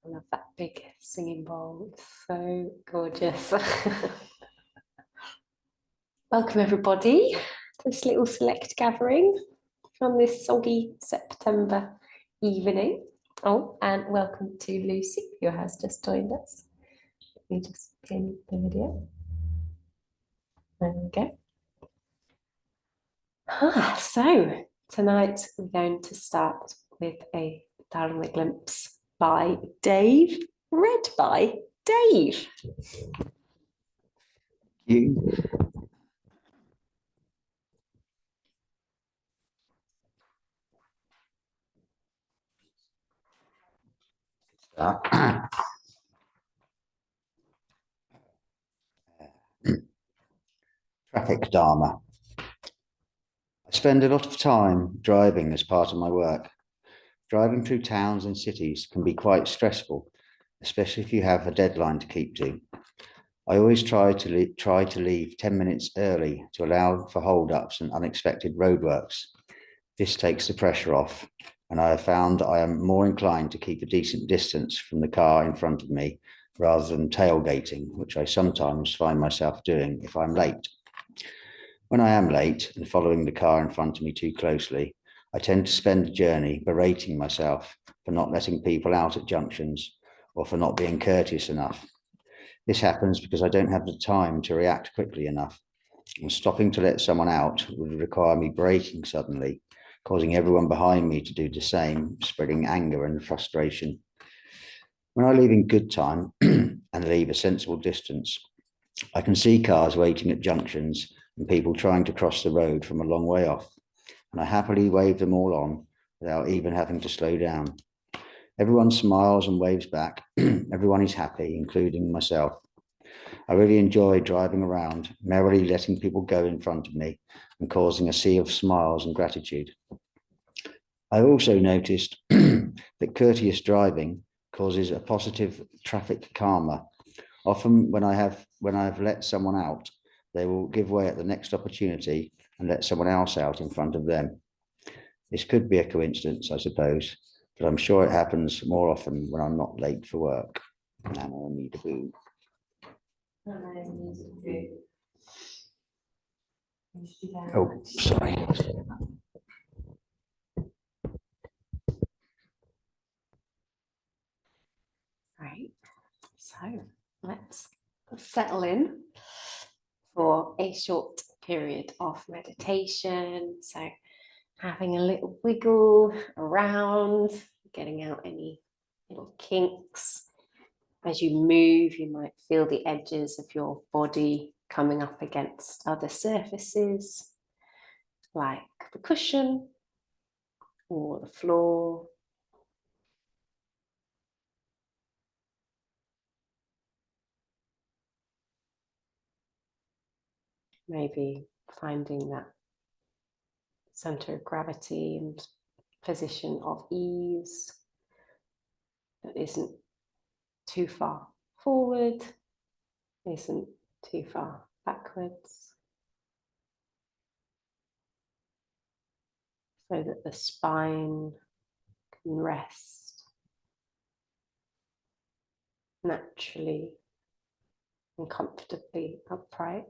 I love that big singing bowl. It's so gorgeous. Welcome everybody to this little select gathering on this soggy September evening. Oh, and welcome to Lucy, who has just joined us. Let me just pin the video. There we go. So tonight we're going to start with a Dharma Glimpse by Dave, read by Dave. You. Traffic Dharma. I spend a lot of time driving as part of my work. Driving through towns and cities can be quite stressful, especially if you have a deadline to keep to. I always try to leave 10 minutes early to allow for hold-ups and unexpected roadworks. This takes the pressure off, and I have found I am more inclined to keep a decent distance from the car in front of me rather than tailgating, which I sometimes find myself doing if I'm late. When I am late and following the car in front of me too closely, I tend to spend the journey berating myself for not letting people out at junctions or for not being courteous enough. This happens because I don't have the time to react quickly enough, and stopping to let someone out would require me braking suddenly, causing everyone behind me to do the same, spreading anger and frustration. When I leave in good time and leave a sensible distance, I can see cars waiting at junctions and people trying to cross the road from a long way off, and I happily wave them all on without even having to slow down. Everyone smiles and waves back. Everyone is happy, including myself. I really enjoy driving around, merrily letting people go in front of me and causing a sea of smiles and gratitude. I also noticed that courteous driving causes a positive traffic karma. Often when I've let someone out, they will give way at the next opportunity and let someone else out in front of them. This could be a coincidence, I suppose, but I'm sure it happens more often when I'm not late for work. And I need a boo. Oh, sorry. Right, so let's settle in for a short period of meditation. So having a little wiggle around, getting out any little kinks. As you move, you might feel the edges of your body coming up against other surfaces, like the cushion or the floor. Maybe finding that center of gravity and position of ease that isn't too far forward, isn't too far backwards, so that the spine can rest naturally and comfortably upright.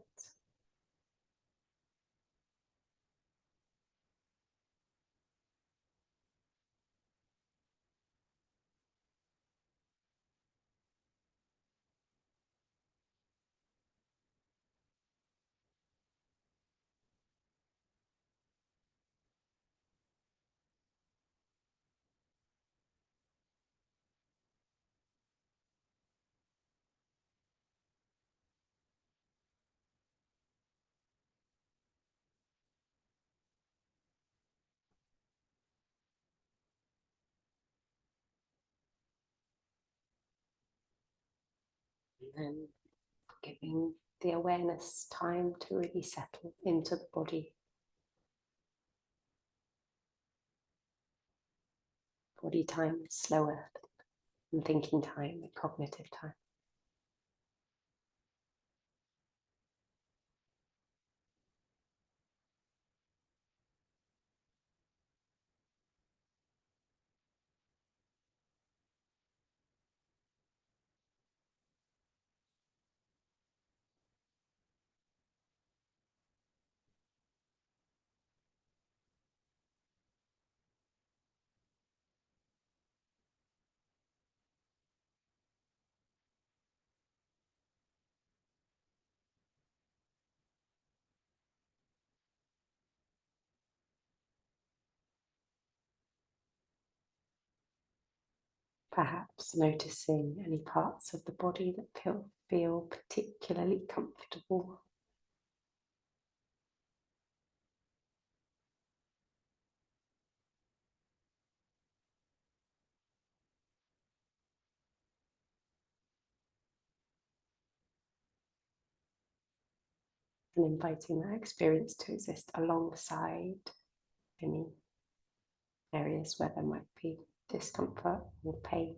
And then giving the awareness time to really settle into the body. Body time is slower than thinking time and cognitive time. Perhaps noticing any parts of the body that feel particularly comfortable. And inviting that experience to exist alongside any areas where there might be discomfort or pain.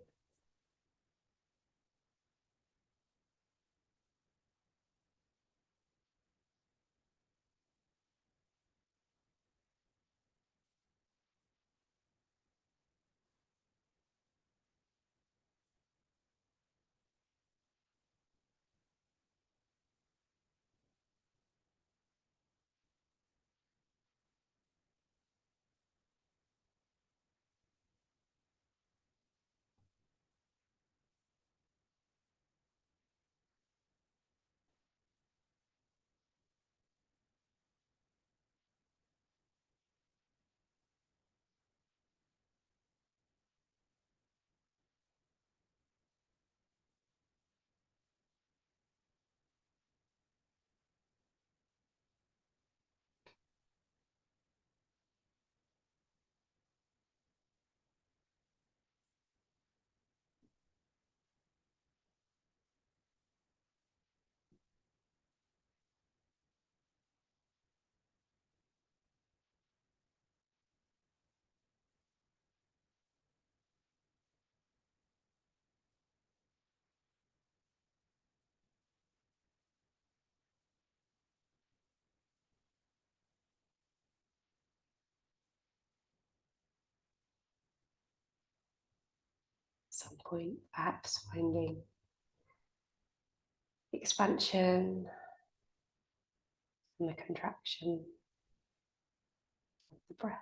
At some point, perhaps finding expansion and the contraction of the breath.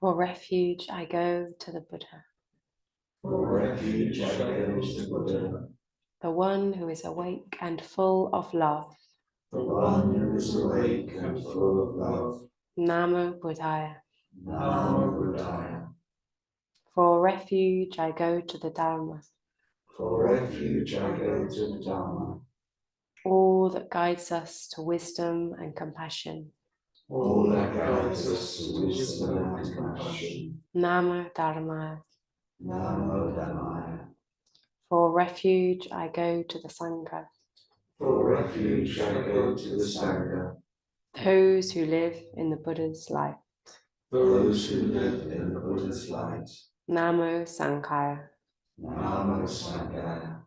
For refuge, I go to the Buddha, For refuge I go to Buddha, the one who is awake and full of love. the one who is awake and full of love. Namo Buddhaya. Namo Buddhaya. For refuge, I go to the Dharma, For refuge I go to the Dharma, all that guides us to wisdom and compassion. all that guides us to wisdom and compassion. Namo Dharmaya. Namo Dhammaya. For refuge, I go to the Sangha, For refuge I go to the Sangha, those who live in the Buddha's light. those who live in the Buddha's light. Namo Sankhaya. Namo Sanghaya.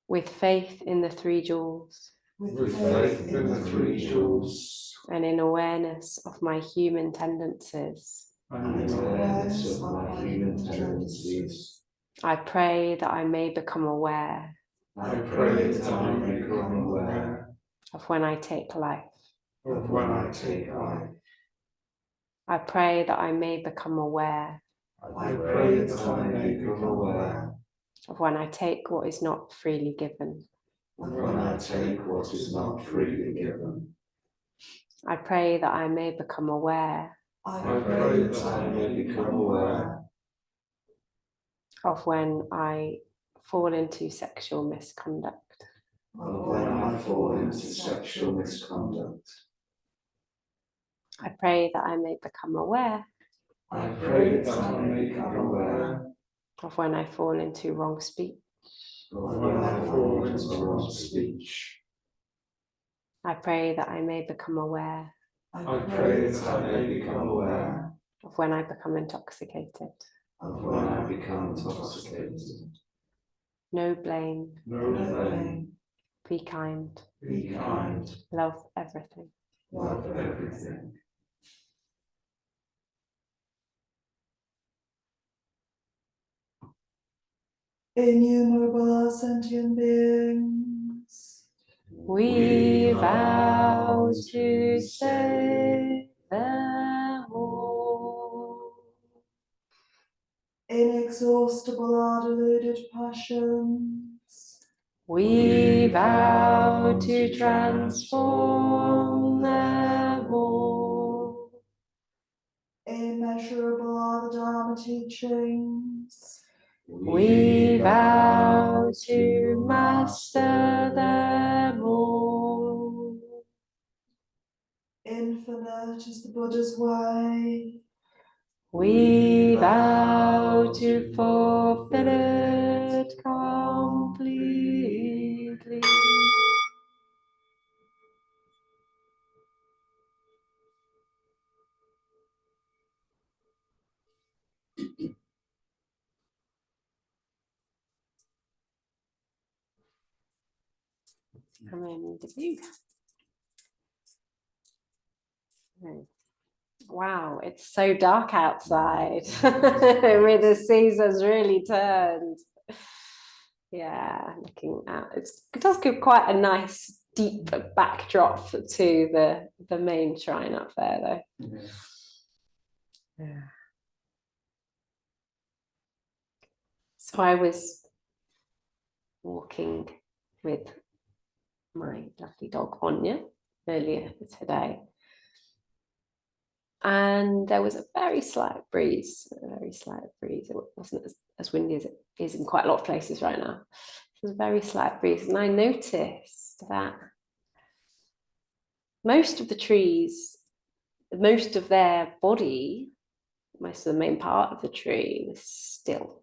With faith in the three jewels With faith in the three jewels and in awareness of my human tendencies, and in awareness of my human tendencies, I pray that I may become aware I pray that I may become aware of when I take life. of when I take life. I pray that I may become aware I pray that I may become aware of when I take what is not freely given. of when I take what is not freely given. I pray that I may become aware I pray that I may become aware of when I fall into sexual misconduct. of when I fall into sexual misconduct. I pray that I may become aware I pray that I may become aware of when I fall into wrong speech. of when I fall into wrong speech. I pray that I may become aware I pray that I may become aware of when I become intoxicated. of when I become intoxicated. No blame, No blame, be kind, be kind, love everything. love everything. Innumerable sentient beings, We vow to save them all. inexhaustible are deluded passions, We vow to transform them all. immeasurable are the Dharma teachings, We vow to master them all. infinite is the Buddha's way, We vow to fulfill it completely. Come in the view. Wow, it's so dark outside. With the seasons really turned. Yeah, looking out. It does give quite a nice deep backdrop to the main shrine up there though. Yeah. So I was walking with my lovely dog Anya earlier today. And there was a very slight breeze, It wasn't as windy as it is in quite a lot of places right now. It was a very slight breeze. And I noticed that most of the trees, most of their body, most of the main part of the tree was still.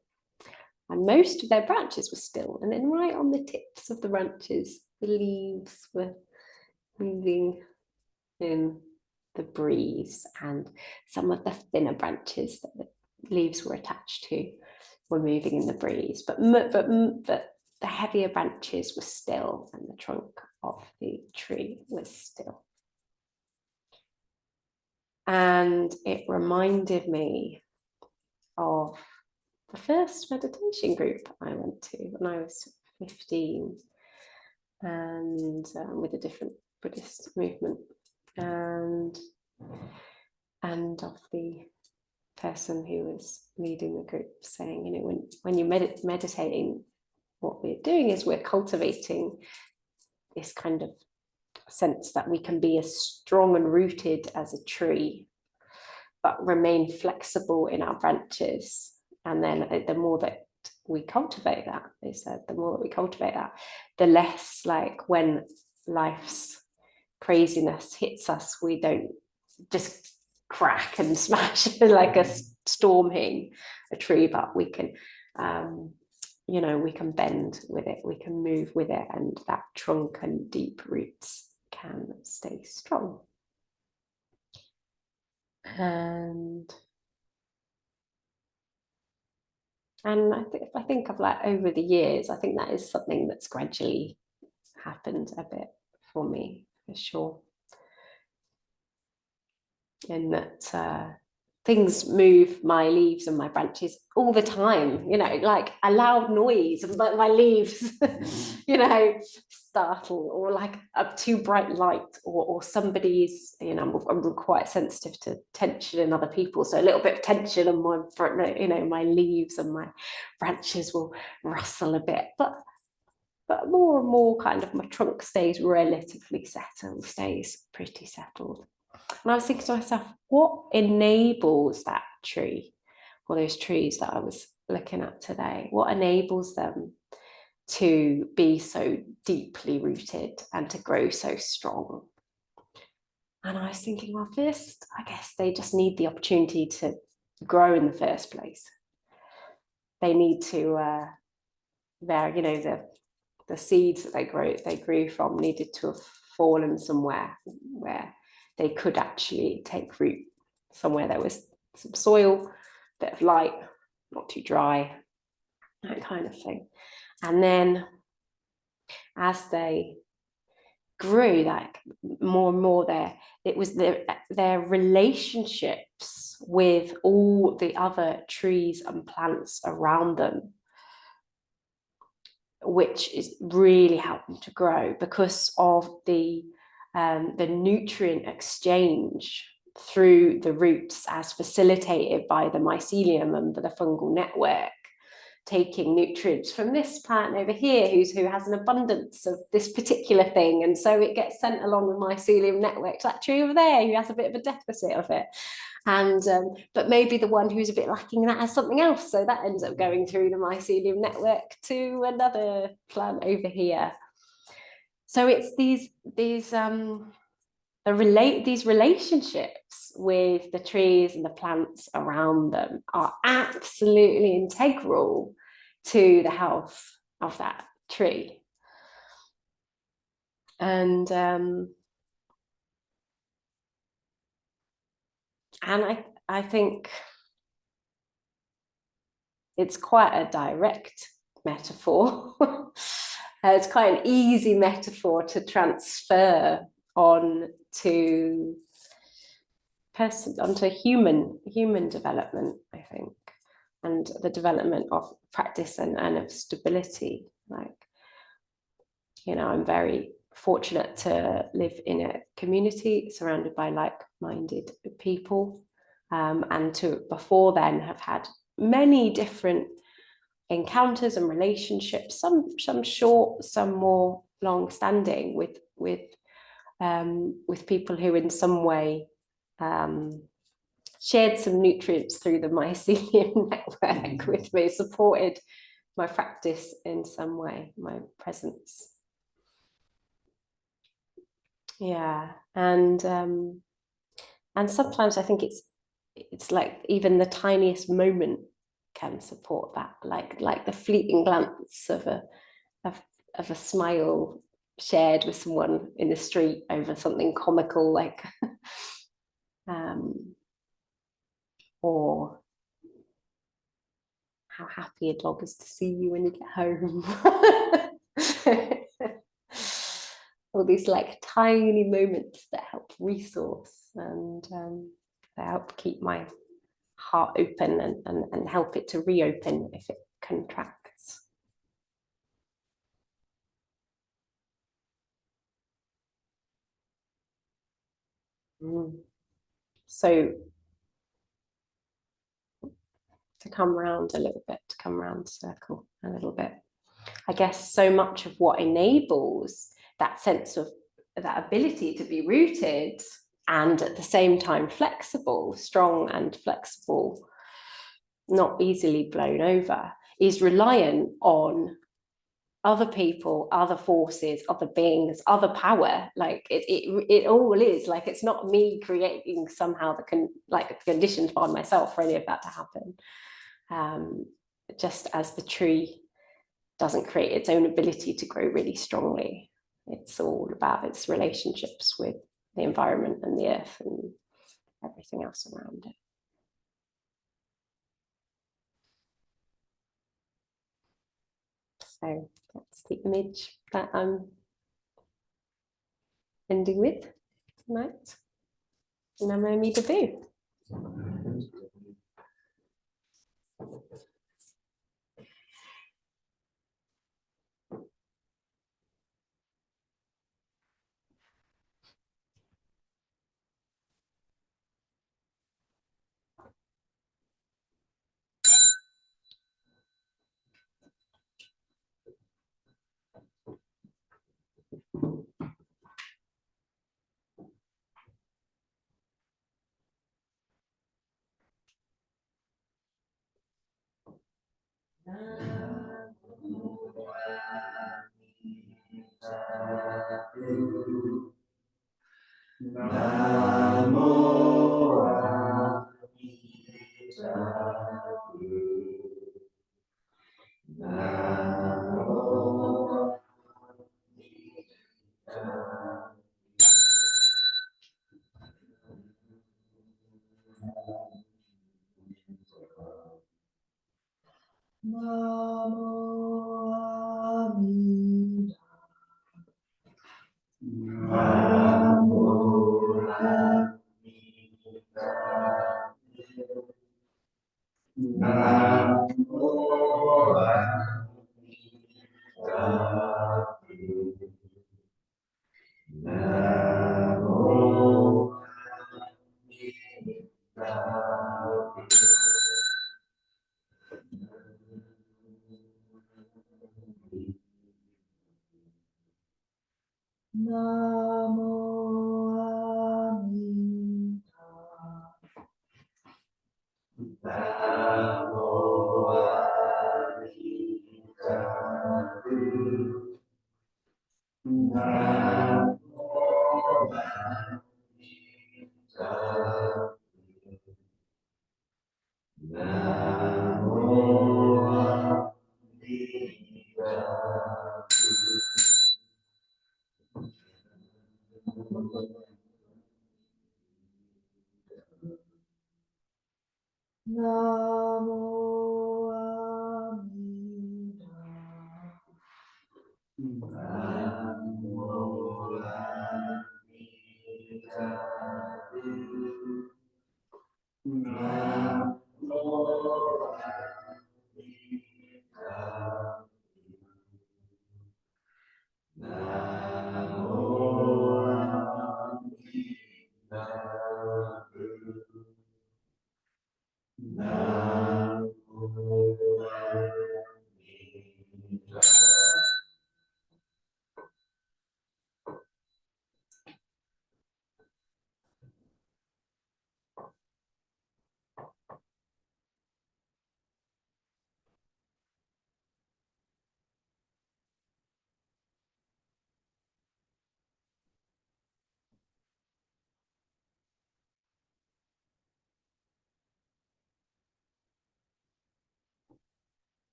And most of their branches were still. And then right on the tips of the branches, the leaves were moving in the breeze, and some of the thinner branches that the leaves were attached to were moving in the breeze. But the heavier branches were still and the trunk of the tree was still. And it reminded me of the first meditation group I went to when I was 15, and with a different Buddhist movement, and of the person who was leading the group saying, you know, when you're meditating, what we're doing is we're cultivating this kind of sense that we can be as strong and rooted as a tree, but remain flexible in our branches. And then the more that we cultivate that, they said, the more that we cultivate that, the less, like, when life's craziness hits us, we don't just crack and smash like a storm hitting a tree, but we can, you know, we can bend with it, we can move with it, and that trunk and deep roots can stay strong. And I think of, like, over the years, I think that is something that's gradually happened a bit for me, for sure. In that things move my leaves and my branches all the time, you know, like a loud noise, but my leaves, you know, startle, or like a too bright light, or somebody's, you know, I'm quite sensitive to tension in other people, so a little bit of tension on my front, you know, my leaves and my branches will rustle a bit, but more and more kind of my trunk stays relatively settled, stays pretty settled. And I was thinking to myself, what enables that tree, or those trees that I was looking at today, what enables them to be so deeply rooted and to grow so strong? And I was thinking, well, first, I guess they just need the opportunity to grow in the first place. They need to, you know, the seeds that they grew from needed to have fallen somewhere where they could actually take root, somewhere there was some soil, a bit of light, not too dry, that kind of thing. And then as they grew, like, more and more, it was their relationships with all the other trees and plants around them, which is really helping to grow because of the nutrient exchange through the roots, as facilitated by the mycelium and the fungal network, taking nutrients from this plant over here who has an abundance of this particular thing, and so it gets sent along the mycelium network to that tree over there who has a bit of a deficit of it, and but maybe the one who's a bit lacking in that has something else, so that ends up going through the mycelium network to another plant over here. So it's these relationships with the trees and the plants around them are absolutely integral to the health of that tree. And I think it's quite a direct metaphor. It's quite an easy metaphor to transfer onto human development, I think, and the development of practice and of stability. Like, you know, I'm very fortunate to live in a community surrounded by like-minded people, and to before then have had many different encounters and relationships, some short, some more long-standing, with people who in some way shared some nutrients through the mycelium network with me, supported my practice in some way, my presence. Yeah, and sometimes I think it's like even the tiniest moment can support that, like the fleeting glance of a smile shared with someone in the street over something comical, like or how happy a dog is to see you when you get home. All these like tiny moments that help resource and that help keep my heart open and help it to reopen if it contracts. So to come round a little bit, to come round circle a little bit. I guess so much of what enables that sense of that ability to be rooted and at the same time flexible, strong and flexible, not easily blown over, is reliant on other people, other forces, other beings, other power. Like it all is like, it's not me creating somehow the conditions by myself for any of that to happen. Just as the tree doesn't create its own ability to grow really strongly, it's all about its relationships with the environment and the earth and everything else around it. So that's the image that I'm ending with tonight. Namo mi dabu.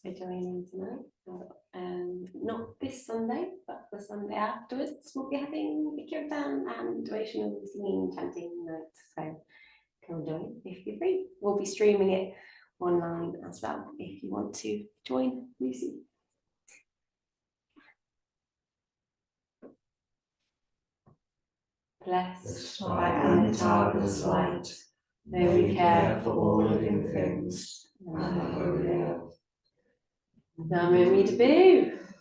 for joining tonight. Not this Sunday, but the Sunday afterwards, we'll be having a kirtan and devotional singing, chanting night. So come join if you're free. We'll be streaming it online as well if you want to join Lucy. Blessed by Amitabha's light, may we care for all living things and the holy earth. Dharma Glimpse.